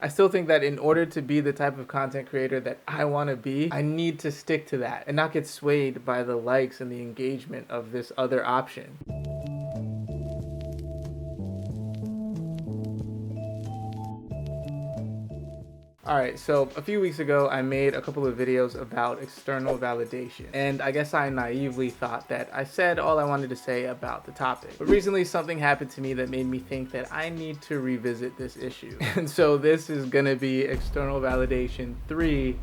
I still think that in order to be the type of content creator that I want to be, I need to stick to that and not get swayed by the likes and the engagement of this other option. Alright, so a few weeks ago I made a couple of videos about external validation, and I guess I naively thought that I said all I wanted to say about the topic. But recently something happened to me that made me think that I need to revisit this issue. And so this is gonna be external validation 3,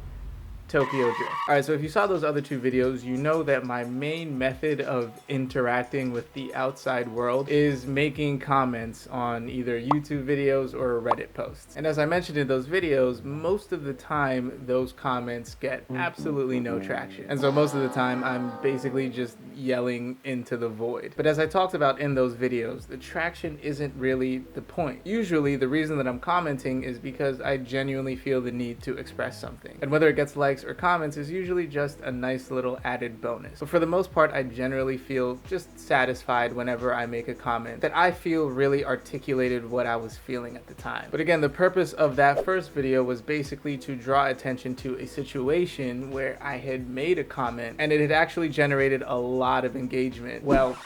Tokyo Drift. Alright, so if you saw those other two videos, you know that my main method of interacting with the outside world is making comments on either YouTube videos or Reddit posts. And as I mentioned in those videos, most of the time those comments get absolutely no traction. And so most of the time I'm basically just yelling into the void. But as I talked about in those videos, the traction isn't really the point. Usually the reason that I'm commenting is because I genuinely feel the need to express something. And whether it gets likes or comments is usually just a nice little added bonus. But for the most part, I generally feel just satisfied whenever I make a comment that I feel really articulated what I was feeling at the time. But again, the purpose of that first video was basically to draw attention to a situation where I had made a comment and it had actually generated a lot of engagement. Well,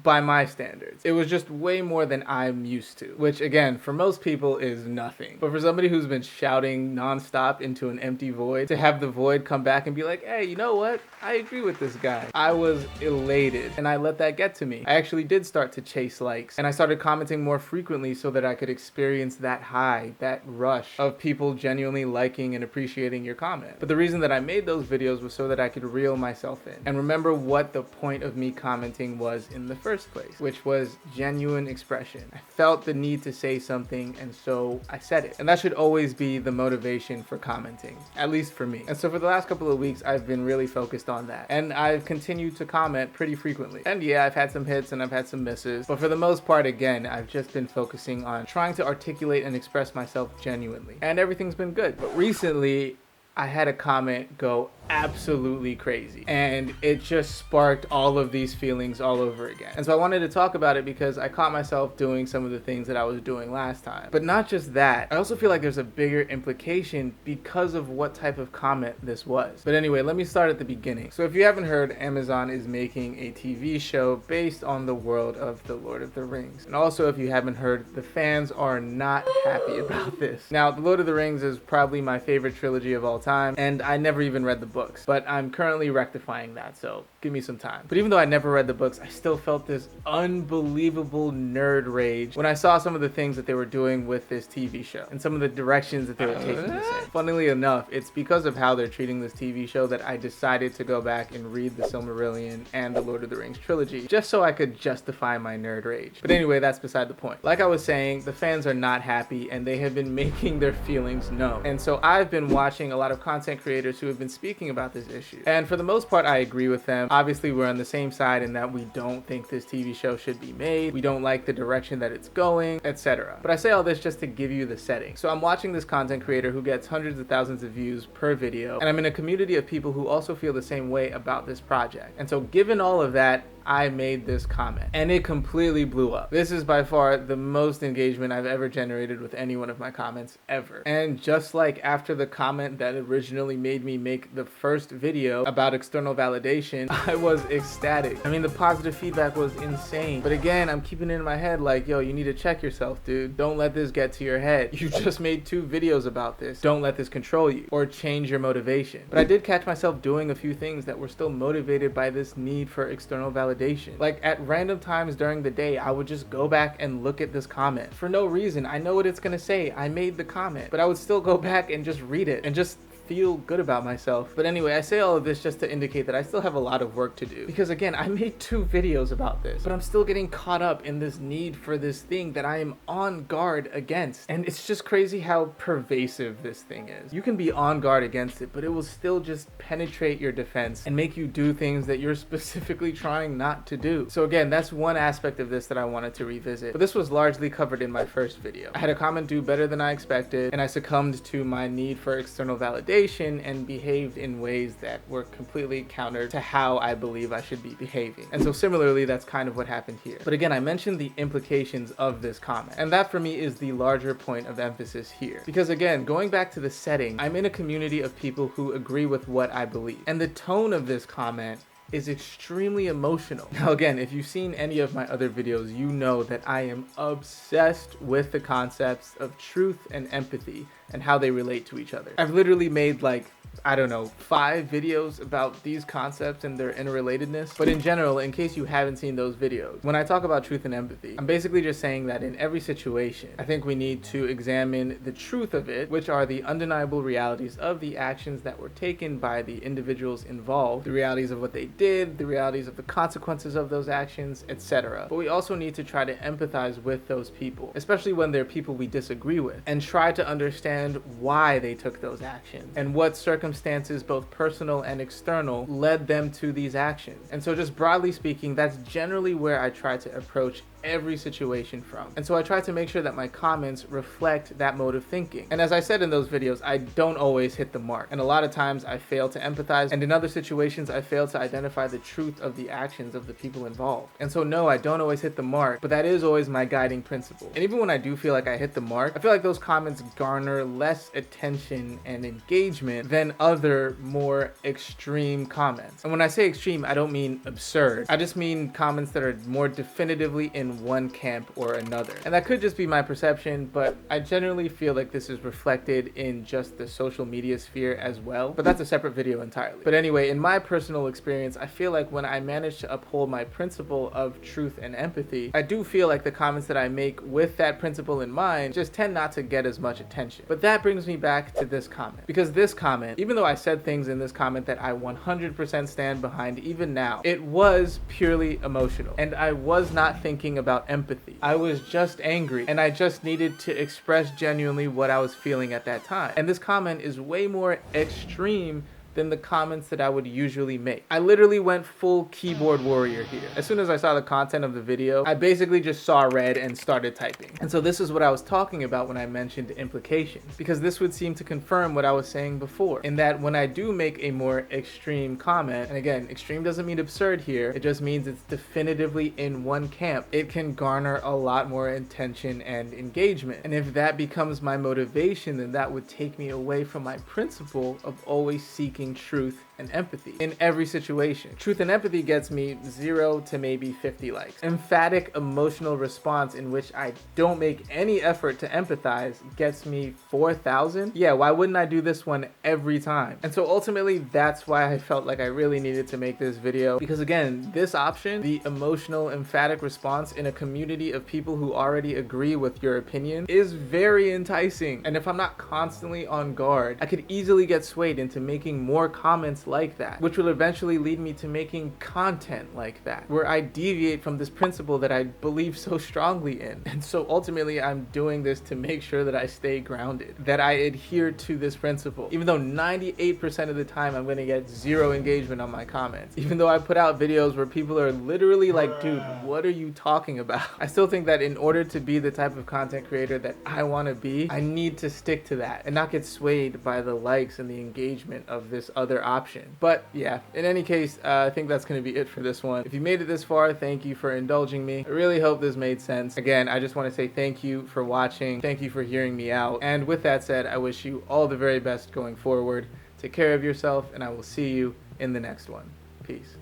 by my standards. It was just way more than I'm used to, which again, for most people is nothing. But for somebody who's been shouting nonstop into an empty void, to have the void come back and be like, hey, you know what? I agree with this guy. I was elated and I let that get to me. I actually did start to chase likes and I started commenting more frequently so that I could experience that high, that rush of people genuinely liking and appreciating your comment. But the reason that I made those videos was so that I could reel myself in and remember what the point of me commenting was in the first place, which was genuine expression. I felt the need to say something and so I said it. And that should always be the motivation for commenting, at least for me. And so for the last couple of weeks, I've been really focused on that. And I've continued to comment pretty frequently. And yeah, I've had some hits and I've had some misses. But for the most part, again, I've just been focusing on trying to articulate and express myself genuinely. And everything's been good. But recently, I had a comment go absolutely crazy and it just sparked all of these feelings all over again. And so I wanted to talk about it because I caught myself doing some of the things that I was doing last time. But not just that, I also feel like there's a bigger implication because of what type of comment this was. But anyway, let me start at the beginning. So if you haven't heard, Amazon is making a TV show based on the world of The Lord of the Rings. And also if you haven't heard, the fans are not happy about this. Now, The Lord of the Rings is probably my favorite trilogy of all time, and I never even read the books, but I'm currently rectifying that, so give me some time. But even though I never read the books, I still felt this unbelievable nerd rage when I saw some of the things that they were doing with this TV show and some of the directions that they were taking this in. Funnily enough, it's because of how they're treating this TV show that I decided to go back and read the Silmarillion and the Lord of the Rings trilogy, just so I could justify my nerd rage. But anyway, that's beside the point. Like I was saying, the fans are not happy and they have been making their feelings known. And so I've been watching a lot of content creators who have been speaking about this issue. And for the most part, I agree with them. Obviously, we're on the same side in that we don't think this TV show should be made. We don't like the direction that it's going, etc. But I say all this just to give you the setting. So I'm watching this content creator who gets hundreds of thousands of views per video, and I'm in a community of people who also feel the same way about this project. And so given all of that, I made this comment and it completely blew up. This is by far the most engagement I've ever generated with any one of my comments ever. And just like after the comment that originally made me make the first video about external validation, I was ecstatic. I mean, the positive feedback was insane. But again, I'm keeping it in my head like, yo, you need to check yourself, dude. Don't let this get to your head. You just made 2 videos about this. Don't let this control you or change your motivation. But I did catch myself doing a few things that were still motivated by this need for external validation. Like at random times during the day, I would just go back and look at this comment for no reason. I know what it's gonna say. I made the comment, but I would still go back and just read it and just feel good about myself. But anyway, I say all of this just to indicate that I still have a lot of work to do, because again, I made 2 videos about this, but I'm still getting caught up in this need for this thing that I am on guard against. And it's just crazy how pervasive this thing is. You can be on guard against it, but it will still just penetrate your defense and make you do things that you're specifically trying not to do. So again, that's one aspect of this that I wanted to revisit, but this was largely covered in my first video. I had a comment do better than I expected, and I succumbed to my need for external validation congregation and behaved in ways that were completely counter to how I believe I should be behaving. And so similarly, that's kind of what happened here. But again, I mentioned the implications of this comment, and that for me is the larger point of emphasis here. Because again, going back to the setting, I'm in a community of people who agree with what I believe. And the tone of this comment is extremely emotional. Now again, if you've seen any of my other videos, you know that I am obsessed with the concepts of truth and empathy and how they relate to each other. I've literally made like, I don't know, 5 videos about these concepts and their interrelatedness. But in general, in case you haven't seen those videos, when I talk about truth and empathy, I'm basically just saying that in every situation, I think we need to examine the truth of it, which are the undeniable realities of the actions that were taken by the individuals involved, the realities of what they did, the realities of the consequences of those actions, etc. But we also need to try to empathize with those people, especially when they're people we disagree with, and try to understand why they took those actions and what circumstances, both personal and external, led them to these actions. And so just broadly speaking, that's generally where I try to approach every situation from. And so I try to make sure that my comments reflect that mode of thinking. And as I said in those videos, I don't always hit the mark. And a lot of times I fail to empathize, and in other situations I fail to identify the truth of the actions of the people involved. And so no, I don't always hit the mark, but that is always my guiding principle. And even when I do feel like I hit the mark, I feel like those comments garner less attention and engagement than other more extreme comments. And when I say extreme, I don't mean absurd. I just mean comments that are more definitively in one camp or another. And that could just be my perception, but I generally feel like this is reflected in just the social media sphere as well. But that's a separate video entirely. But anyway, in my personal experience, I feel like when I manage to uphold my principle of truth and empathy, I do feel like the comments that I make with that principle in mind just tend not to get as much attention. But that brings me back to this comment. Because this comment, even though I said things in this comment that I 100% stand behind even now, it was purely emotional. And I was not thinking about empathy. I was just angry, and I just needed to express genuinely what I was feeling at that time. And this comment is way more extreme than the comments that I would usually make. I literally went full keyboard warrior here. As soon as I saw the content of the video, I basically just saw red and started typing. And so this is what I was talking about when I mentioned implications, because this would seem to confirm what I was saying before, in that when I do make a more extreme comment, and again, extreme doesn't mean absurd here, it just means it's definitively in one camp, it can garner a lot more attention and engagement. And if that becomes my motivation, then that would take me away from my principle of always seeking truth and empathy in every situation. Truth and empathy gets me 0 to maybe 50 likes. Emphatic emotional response in which I don't make any effort to empathize gets me 4,000. Yeah, why wouldn't I do this one every time? And so ultimately, that's why I felt like I really needed to make this video, because again, this option, the emotional emphatic response in a community of people who already agree with your opinion, is very enticing. And if I'm not constantly on guard, I could easily get swayed into making more comments like that, which will eventually lead me to making content like that, where I deviate from this principle that I believe so strongly in. And so ultimately, I'm doing this to make sure that I stay grounded, that I adhere to this principle, even though 98% of the time I'm gonna get 0 engagement on my comments. Even though I put out videos where people are literally like, dude, what are you talking about? I still think that in order to be the type of content creator that I wanna be, I need to stick to that and not get swayed by the likes and the engagement of this other option. But yeah, in any case, I think that's going to be it for this one. If you made it this far, thank you for indulging me. I really hope this made sense. Again, I just want to say thank you for watching. Thank you for hearing me out. And with that said, I wish you all the very best going forward. Take care of yourself, and I will see you in the next one. Peace.